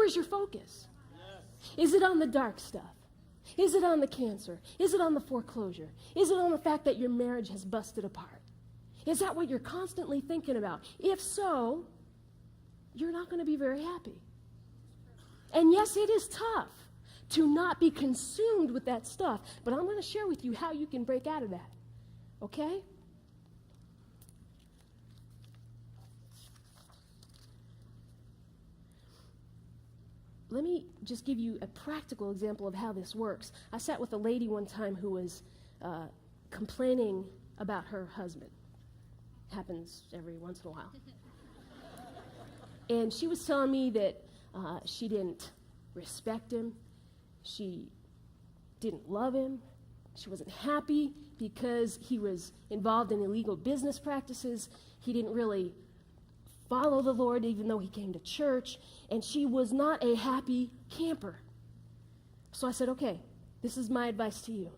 Where's your focus? Is it on the dark stuff? Is it on the cancer? Is it on the foreclosure? Is it on the fact that your marriage has busted apart? Is that what you're constantly thinking about? If so, you're not going to be very happy. And yes, it is tough to not be consumed with that stuff, but I'm going to share with you how you can break out of that. Okay? Let me just give you a practical example of how this works. I sat with a lady one time who was complaining about her husband. Happens every once in a while. And she was telling me that she didn't respect him. She didn't love him. She wasn't happy because he was involved in illegal business practices. He didn't really follow the Lord, even though he came to church, and she was not a happy camper. So I said, okay, this is my advice to you.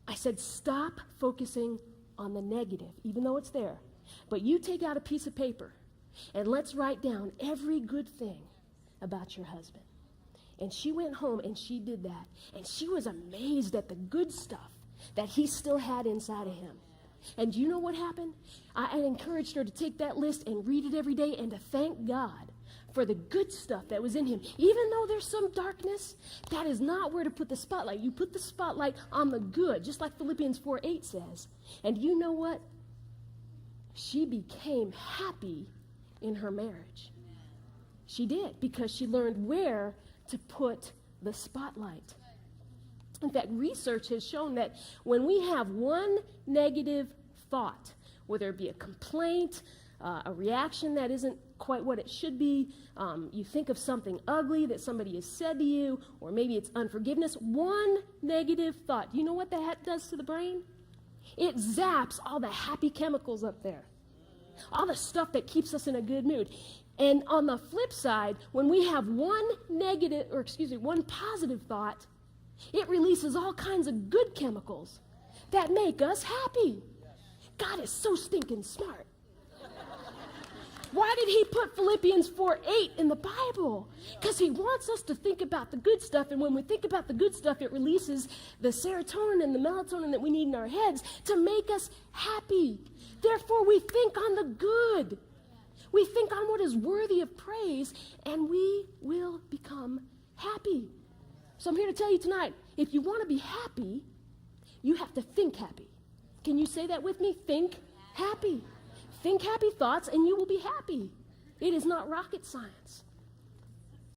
I said, stop focusing on the negative, even though it's there. But you take out a piece of paper, and let's write down every good thing about your husband. And she went home, and she did that. And she was amazed at the good stuff that he still had inside of him. And you know what happened? I encouraged her to take that list and read it every day and to thank God for the good stuff that was in him. Even though there's some darkness, that is not where to put the spotlight. You put the spotlight on the good, just like Philippians 4:8 says. And you know what? She became happy in her marriage. She did, because she learned where to put the spotlight. In fact, research has shown that when we have one negative thought, whether it be a complaint, a reaction that isn't quite what it should be, you think of something ugly that somebody has said to you, or maybe it's unforgiveness, one negative thought, you know what that does to the brain? It zaps all the happy chemicals up there, all the stuff that keeps us in a good mood. And on the flip side, when we have one positive thought, it releases all kinds of good chemicals that make us happy. God is so stinking smart. Why did he put Philippians 4:8 in the Bible? Because he wants us to think about the good stuff, and when we think about the good stuff, it releases the serotonin and the melatonin that we need in our heads to make us happy. Therefore, we think on the good. We think on what is worthy of praise, and we will become happy. So I'm here to tell you tonight, if you want to be happy, you have to think happy. Can you say that with me? Think happy. Think happy thoughts, and you will be happy. It is not rocket science.